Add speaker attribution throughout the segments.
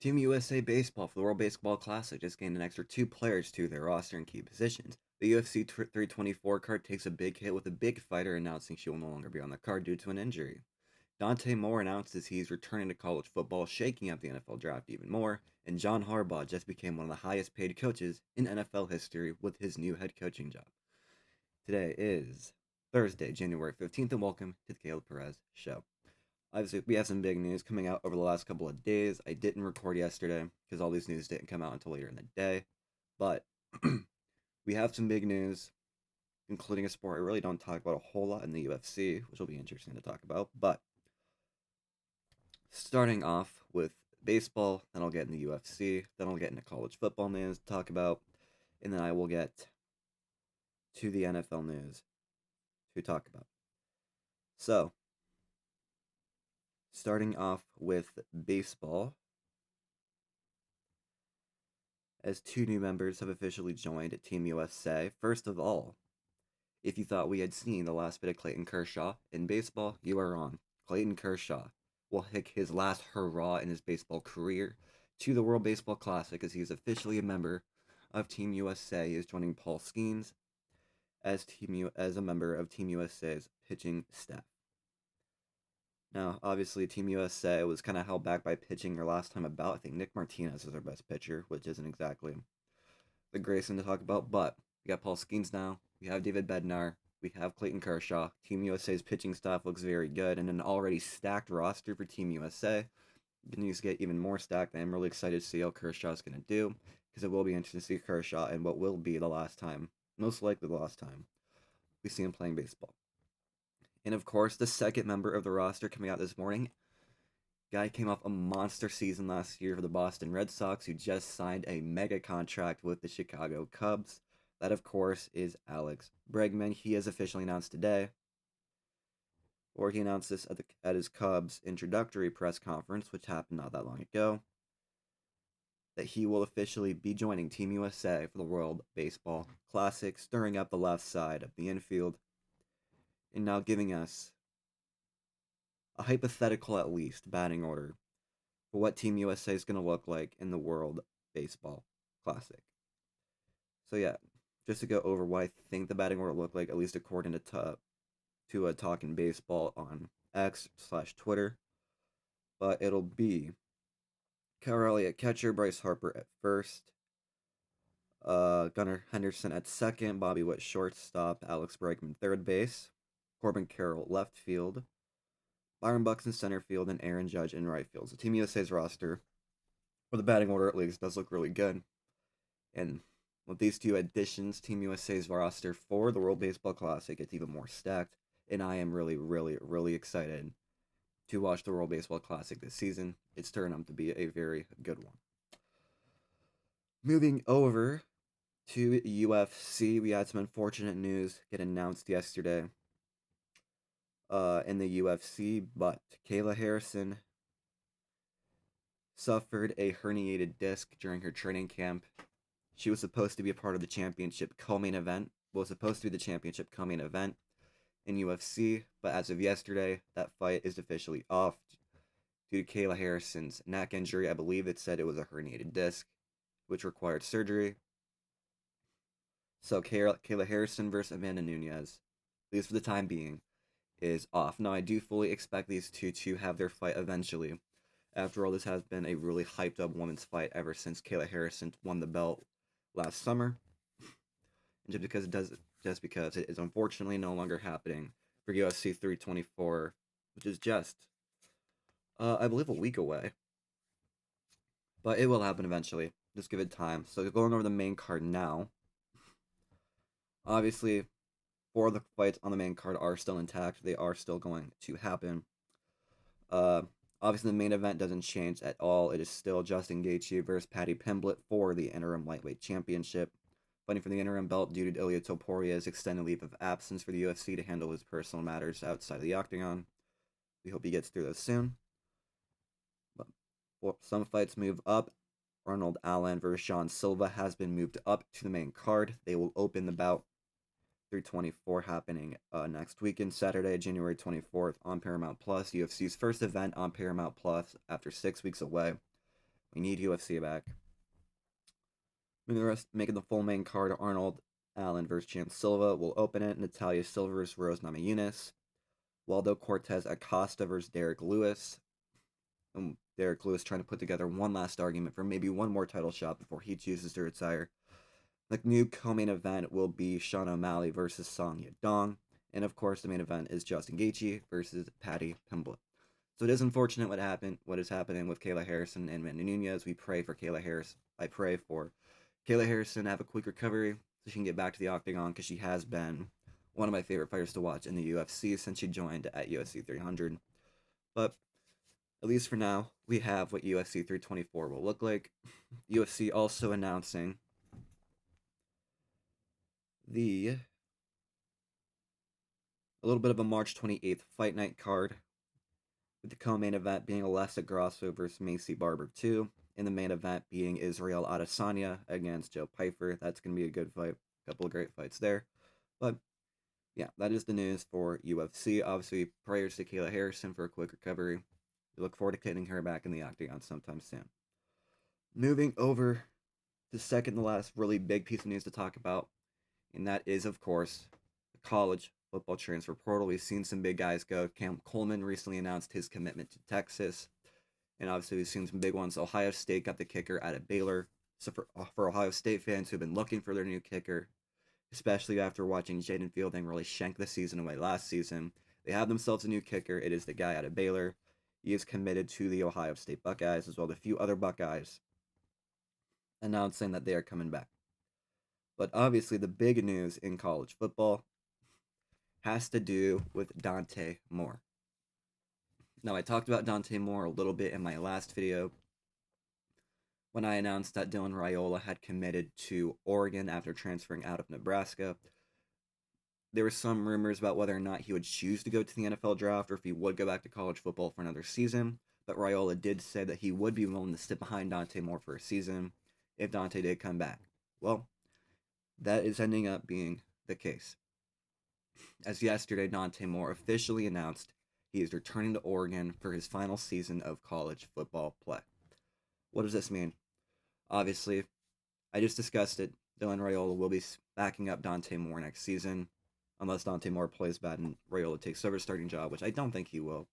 Speaker 1: Team USA Baseball for the World Baseball Classic just gained an extra 2 players to their roster in key positions. The UFC 324 card takes a big hit with a big fighter announcing she will no longer be on the card due to an injury. Dante Moore announces he's returning to college football, shaking up the NFL draft even more, and John Harbaugh just became one of the highest paid coaches in NFL history with his new head coaching job. Today is Thursday, January 15th, and welcome to the Caleb Perez Show. Obviously, we have some big news coming out over the last couple of days. I didn't record yesterday because all these news didn't come out until later in the day. But we have some big news, including a sport I really don't talk about a whole lot in the UFC, which will be interesting to talk about. But starting off with baseball, then I'll get into UFC, then I'll get into college football news to talk about, and then I will get to the NFL news to talk about. So, starting off with baseball, as 2 new members have officially joined Team USA. First of all, if you thought we had seen the last bit of Clayton Kershaw in baseball, you are wrong. Clayton Kershaw will hit his last hurrah in his baseball career to the World Baseball Classic as he is officially a member of Team USA. He is joining Paul Skeens as a member of Team USA's pitching staff. Now, obviously, Team USA was kind of held back by pitching their last time about. I think Nick Martinez is their best pitcher, which isn't exactly the greatest thing to talk about. But we got Paul Skeens now. We have David Bednar. We have Clayton Kershaw. Team USA's pitching staff looks very good, and an already stacked roster for Team USA continues to get even more stacked. And I'm really excited to see how Kershaw is going to do because it will be interesting to see Kershaw and what will be the last time, most likely the last time, we see him playing baseball. And of course, the second member of the roster coming out this morning. Guy came off a monster season last year for the Boston Red Sox, who just signed a mega contract with the Chicago Cubs. That, of course, is Alex Bregman. He has officially announced today, or he announced this at his Cubs introductory press conference, which happened not that long ago, that he will officially be joining Team USA for the World Baseball Classic, stirring up the left side of the infield, and now giving us a hypothetical, at least, batting order for what Team USA is going to look like in the World Baseball Classic. So yeah, just to go over what I think the batting order will look like, at least according to Talking Baseball on X/Twitter. But it'll be Cal at catcher, Bryce Harper at first, Gunnar Henderson at second, Bobby Witt shortstop, Alex Bregman third base, Corbin Carroll left field, Byron Buxton center field, and Aaron Judge in right field. So Team USA's roster, or the batting order at least, does look really good. And with these 2 additions, Team USA's roster for the World Baseball Classic gets even more stacked. And I am really, really, really excited to watch the World Baseball Classic this season. It's turned out to be a very good one. Moving over to UFC, we had some unfortunate news get announced yesterday in the UFC, but Kayla Harrison suffered a herniated disc during her training camp. She was supposed to be a part of the championship co-main event. Was supposed to be the championship co-main event in UFC, but as of yesterday, that fight is officially off due to Kayla Harrison's neck injury. I believe it said it was a herniated disc, which required surgery. So Kayla Harrison versus Amanda Nunes, at least for the time being, is off. Now, I do fully expect these 2 to have their fight eventually. After all, this has been a really hyped up women's fight ever since Kayla Harrison won the belt last summer. And just because it is unfortunately no longer happening for UFC 324, which is just, I believe, a week away. But it will happen eventually. Just give it time. So going over the main card now. Obviously, 4 of the fights on the main card are still intact. They are still going to happen. Obviously, the main event doesn't change at all. It is still Justin Gaethje versus Paddy Pimblett for the interim lightweight championship. Fighting for the interim belt due to Ilia Toporia's extended leave of absence for the UFC to handle his personal matters outside of the octagon. We hope he gets through those soon. But some fights move up. Arnold Allen versus Sean Silva has been moved up to the main card. They will open the bout 324 happening next weekend, Saturday, January 24th on Paramount Plus. UFC's first event on Paramount Plus after 6 weeks away We need UFC back. Making the full main card, Arnold Allen versus Chance Silva will open it. Natalia Silva versus Rose Namajunas. Waldo Cortez Acosta versus Derek Lewis. And Derek Lewis trying to put together one last argument for maybe one more title shot before he chooses to retire. The new co-main event will be Sean O'Malley versus Song Yadong. And of course, the main event is Justin Gaethje versus Paddy Pimblett. So it is unfortunate what is happening with Kayla Harrison and Amanda Nunes. We pray for Kayla Harris. I pray for Kayla Harrison to have a quick recovery so she can get back to the octagon, because she has been one of my favorite fighters to watch in the UFC since she joined at UFC 300. But at least for now, we have what UFC 324 will look like. UFC also announcing a little bit of a March 28th fight night card, with the co-main event being Alessa Grasso versus Macy Barber 2, and the main event being Israel Adesanya against Joe Pyfer. That's going to be a good fight. A couple of great fights there. But yeah, that is the news for UFC. Obviously, prayers to Kayla Harrison for a quick recovery. We look forward to getting her back in the octagon sometime soon. Moving over to second to last really big piece of news to talk about, and that is, of course, the college football transfer portal. We've seen some big guys go. Cam Coleman recently announced his commitment to Texas, and obviously we've seen some big ones. Ohio State got the kicker out of Baylor. So for Ohio State fans who've been looking for their new kicker, especially after watching Jaden Fielding really shank the season away last season, they have themselves a new kicker. It is the guy out of Baylor. He is committed to the Ohio State Buckeyes, as well as a few other Buckeyes, announcing that they are coming back. But obviously, the big news in college football has to do with Dante Moore. Now, I talked about Dante Moore a little bit in my last video when I announced that Dylan Raiola had committed to Oregon after transferring out of Nebraska. There were some rumors about whether or not he would choose to go to the NFL draft or if he would go back to college football for another season, but Raiola did say that he would be willing to sit behind Dante Moore for a season if Dante did come back. Well, that is ending up being the case, as yesterday Dante Moore officially announced he is returning to Oregon for his final season of college football play. What does this mean? Obviously, I just discussed it. Dylan Raiola will be backing up Dante Moore next season, unless Dante Moore plays bad and Raiola takes over the starting job, which I don't think he will.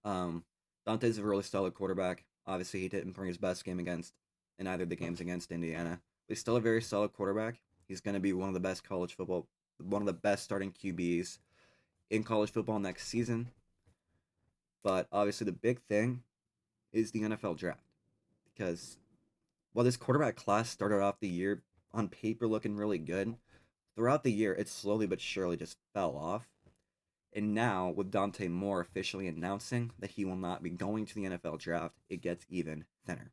Speaker 1: Dante's a really solid quarterback. Obviously, he didn't bring his best game in either of the games against Indiana. But he's still a very solid quarterback. He's going to be one of the best starting QBs in college football next season. But obviously, the big thing is the NFL draft, because while this quarterback class started off the year on paper looking really good, throughout the year it slowly but surely just fell off. And now, with Dante Moore officially announcing that he will not be going to the NFL draft, it gets even thinner.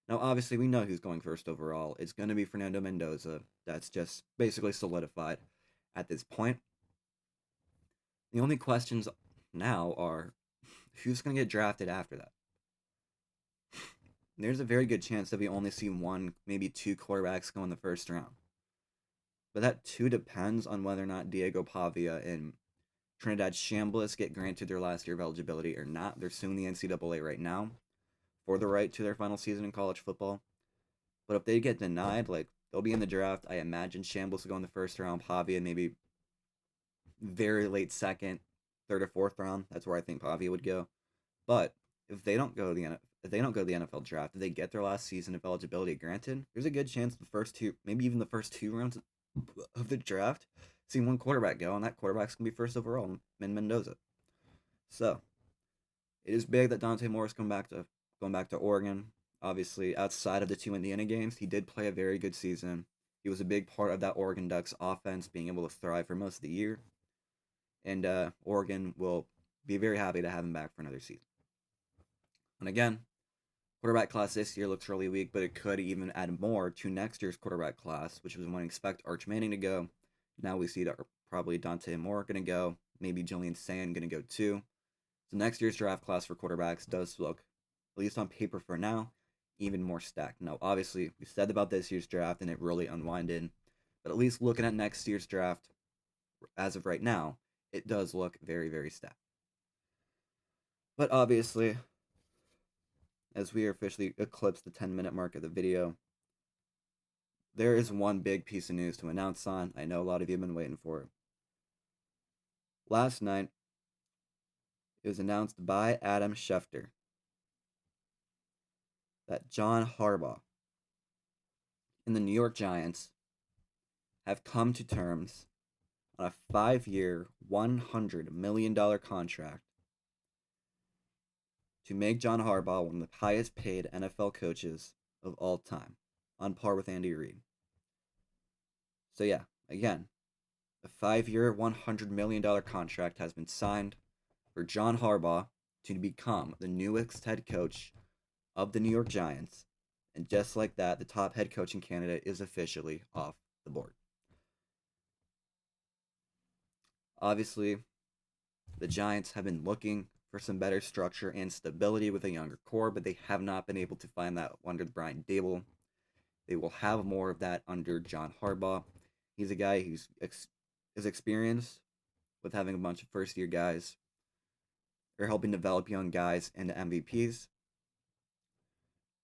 Speaker 1: Now, obviously, we know who's going first overall. It's going to be Fernando Mendoza. That's just basically solidified at this point. The only questions now are who's going to get drafted after that. There's a very good chance that we only see one, maybe two quarterbacks go in the first round. But that too depends on whether or not Diego Pavia and Trinidad Chambliss get granted their last year of eligibility or not. They're suing the NCAA right now for the right to their final season in college football. But if they get denied, they'll be in the draft. I imagine Chambliss will go in the first round, Pavia maybe very late second, third or fourth round. That's where I think Pavia would go. But if they don't go to the NFL draft, if they get their last season of eligibility granted, there's a good chance the first two, maybe even the first two rounds of the draft, see one quarterback go, and that quarterback's gonna be first overall in Mendoza. So it is big that Dante Moore is going back to Oregon. Obviously, outside of the two Indiana games, he did play a very good season. He was a big part of that Oregon Ducks offense being able to thrive for most of the year. And Oregon will be very happy to have him back for another season. And again, quarterback class this year looks really weak, but it could even add more to next year's quarterback class, which was when we expect Arch Manning to go. Now we see that probably Dante Moore going to go, maybe Julian Sand going to go too. So next year's draft class for quarterbacks does look, at least on paper for now, even more stacked. Now, obviously, we said about this year's draft and it really unwinded, but at least looking at next year's draft, as of right now, it does look very, very stacked. But obviously, as we officially eclipse the 10-minute mark of the video, there is one big piece of news to announce on. I know a lot of you have been waiting for it. Last night, it was announced by Adam Schefter that John Harbaugh and the New York Giants have come to terms on a 5-year, $100 million contract to make John Harbaugh one of the highest paid NFL coaches of all time, on par with Andy Reid. So, yeah, again, a 5-year, $100 million contract has been signed for John Harbaugh to become the newest head coach of the New York Giants. And just like that, the top head coaching candidate is officially off the board. Obviously, the Giants have been looking for some better structure and stability with a younger core, but they have not been able to find that under Brian Daboll. They will have more of that under John Harbaugh. He's a guy who's is experienced with having a bunch of first-year guys or helping develop young guys into MVPs.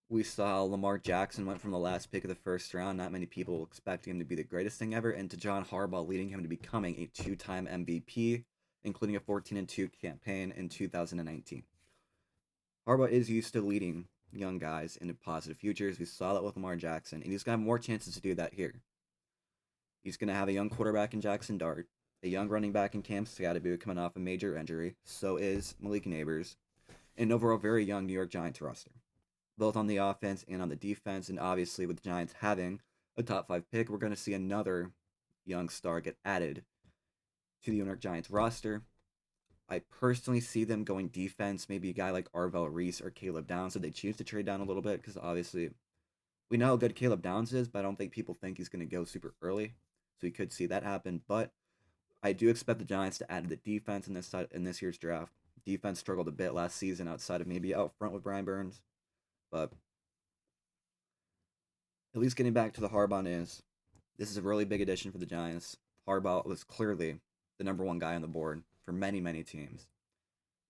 Speaker 1: We saw Lamar Jackson went from the last pick of the first round, not many people expecting him to be the greatest thing ever, and to John Harbaugh leading him to becoming a 2-time MVP, including a 14-2 campaign in 2019. Harbaugh is used to leading young guys into positive futures. We saw that with Lamar Jackson, and he's going to have more chances to do that here. He's going to have a young quarterback in Jackson Dart, a young running back in Cam Skattebo coming off a major injury. So is Malik Neighbors, and overall very young New York Giants roster, both on the offense and on the defense. And obviously, with the Giants having a top 5 pick, we're going to see another young star get added to the New York Giants roster. I personally see them going defense, maybe a guy like Arvell Reese or Caleb Downs if they choose to trade down a little bit, because obviously we know how good Caleb Downs is, but I don't think people think he's going to go super early. So we could see that happen. But I do expect the Giants to add to the defense in this year's draft. Defense struggled a bit last season outside of maybe out front with Brian Burns. But at least getting back to the Harbaugh news, this is a really big addition for the Giants. Harbaugh was clearly the number one guy on the board for many, many teams.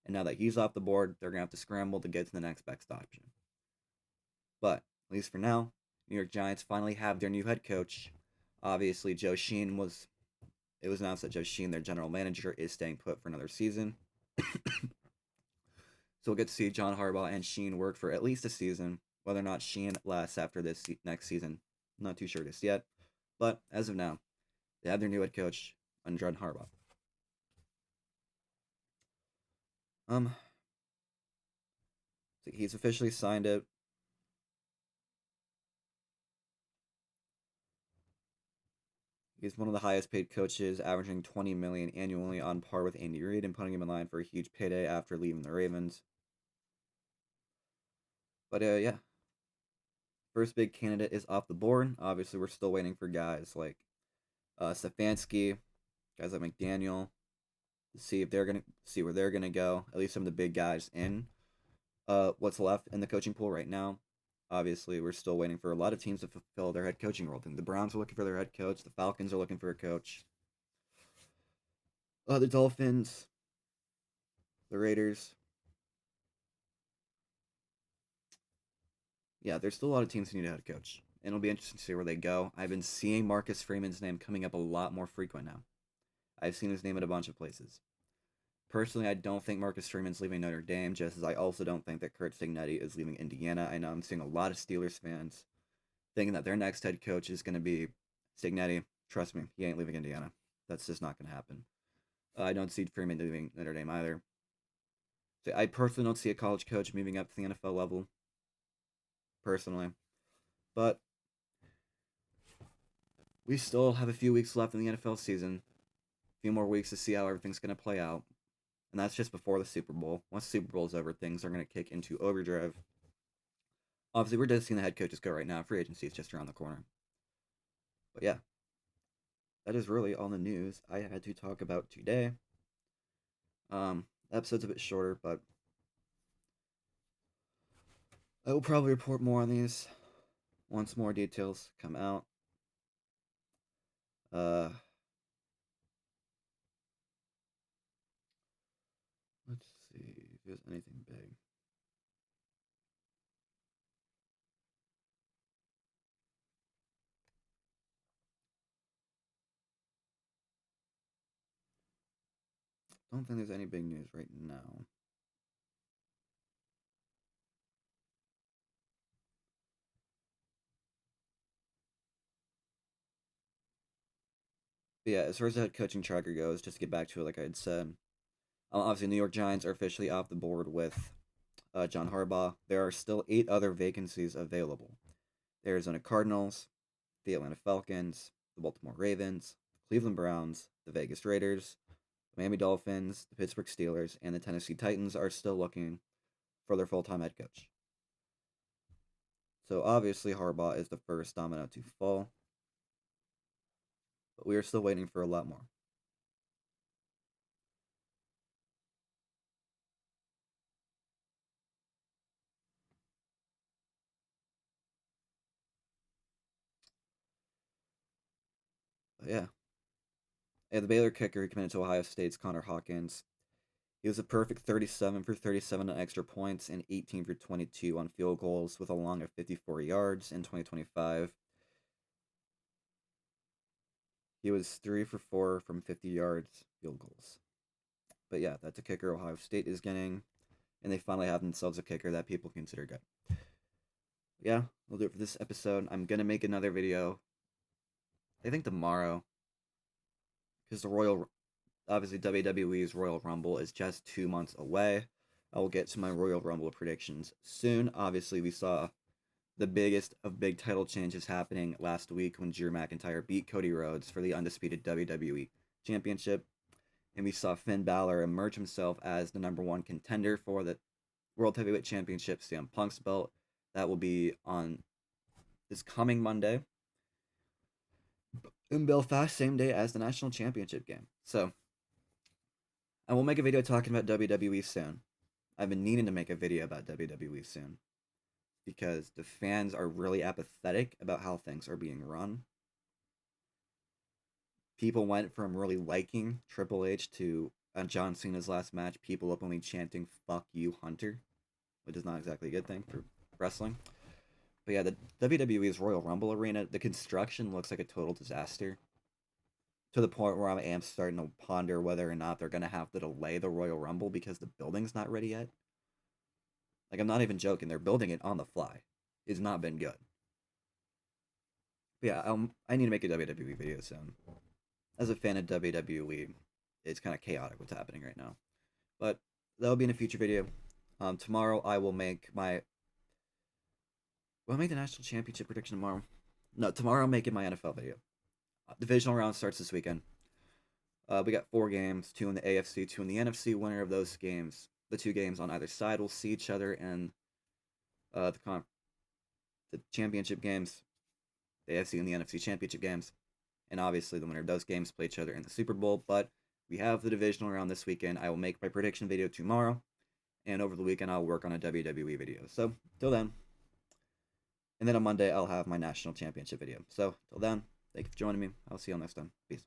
Speaker 1: And now that he's off the board, they're going to have to scramble to get to the next best option. But, at least for now, New York Giants finally have their new head coach. Obviously, it was announced that Joe Sheen, their general manager, is staying put for another season. So we'll get to see John Harbaugh and Sheen work for at least a season. Whether or not Sheen lasts after this next season, I'm not too sure just yet. But as of now, they have their new head coach, John Harbaugh. So he's officially signed it. He's one of the highest paid coaches, averaging $20 million annually, on par with Andy Reid, and putting him in line for a huge payday after leaving the Ravens. But yeah, first big candidate is off the board. Obviously, we're still waiting for guys like Stefanski, guys like McDaniel, to see if they're gonna see where they're gonna go. At least some of the big guys in what's left in the coaching pool right now. Obviously, we're still waiting for a lot of teams to fulfill their head coaching role. The Browns are looking for their head coach. The Falcons are looking for a coach. The Dolphins, the Raiders. Yeah, there's still a lot of teams who need a head coach. And it'll be interesting to see where they go. I've been seeing Marcus Freeman's name coming up a lot more frequent now. I've seen his name at a bunch of places. Personally, I don't think Marcus Freeman's leaving Notre Dame, just as I also don't think that Kurt Cignetti is leaving Indiana. I know I'm seeing a lot of Steelers fans thinking that their next head coach is going to be Cignetti. Trust me, he ain't leaving Indiana. That's just not going to happen. I don't see Freeman leaving Notre Dame either. So I personally don't see a college coach moving up to the NFL level. Personally. But we still have a few weeks left in the NFL season. A few more weeks to see how everything's going to play out. And that's just before the Super Bowl. Once the Super Bowl is over, things are going to kick into overdrive. Obviously, we're just seeing the head coaches go right now. Free agency is just around the corner. But yeah, that is really all the news I had to talk about today. Episode's a bit shorter, but I will probably report more on these once more details come out. Let's see if there's anything big. don't think there's any big news right now. But yeah, as far as the head coaching tracker goes, just to get back to it, like I had said, obviously New York Giants are officially off the board with John Harbaugh. There are still 8 other vacancies available. The Arizona Cardinals, the Atlanta Falcons, the Baltimore Ravens, the Cleveland Browns, the Vegas Raiders, the Miami Dolphins, the Pittsburgh Steelers, and the Tennessee Titans are still looking for their full-time head coach. So obviously Harbaugh is the first domino to fall, but we are still waiting for a lot more. But yeah. And the Baylor kicker who committed to Ohio State's Connor Hawkins. He was a perfect 37 for 37 on extra points and 18 for 22 on field goals with a long of 54 yards in 2025. He was 3 for 4 from 50 yards field goals. But yeah, that's a kicker Ohio State is getting, and they finally have themselves a kicker that people consider good. Yeah, we'll do it for this episode. I'm gonna make another video, I think tomorrow, because obviously WWE's Royal Rumble is just 2 months away. I will get to my Royal Rumble predictions soon. Obviously, we saw the biggest of big title changes happening last week when Drew McIntyre beat Cody Rhodes for the undisputed WWE Championship. And we saw Finn Balor emerge himself as the #1 contender for the World Heavyweight Championship, CM Punk's belt. That will be on this coming Monday in Belfast, same day as the National Championship game. So, I will make a video talking about WWE soon. I've been needing to make a video about WWE soon because the fans are really apathetic about how things are being run. People went from really liking Triple H to John Cena's last match, people openly chanting "Fuck you, Hunter," which is not exactly a good thing for wrestling. But yeah, the WWE's Royal Rumble arena, the construction looks like a total disaster. To the point where I am starting to ponder whether or not they're going to have to delay the Royal Rumble because the building's not ready yet. Like, I'm not even joking. They're building it on the fly. It's not been good. But yeah, I need to make a WWE video soon. As a fan of WWE, it's kind of chaotic what's happening right now. But that'll be in a future video. Tomorrow I will make my. Will I make the national championship prediction tomorrow? No, tomorrow I'm making my NFL video. Divisional round starts this weekend. We got 4 games, 2 in the AFC, 2 in the NFC. Winner of those games, the 2 games on either side, will see each other in the championship games, the AFC and the NFC championship games. And obviously the winner of those games play each other in the Super Bowl. But we have the divisional round this weekend. I will make my prediction video tomorrow. And over the weekend, I'll work on a WWE video. So, till then. And then on Monday, I'll have my national championship video. So, till then, thank you for joining me. I'll see you all next time. Peace.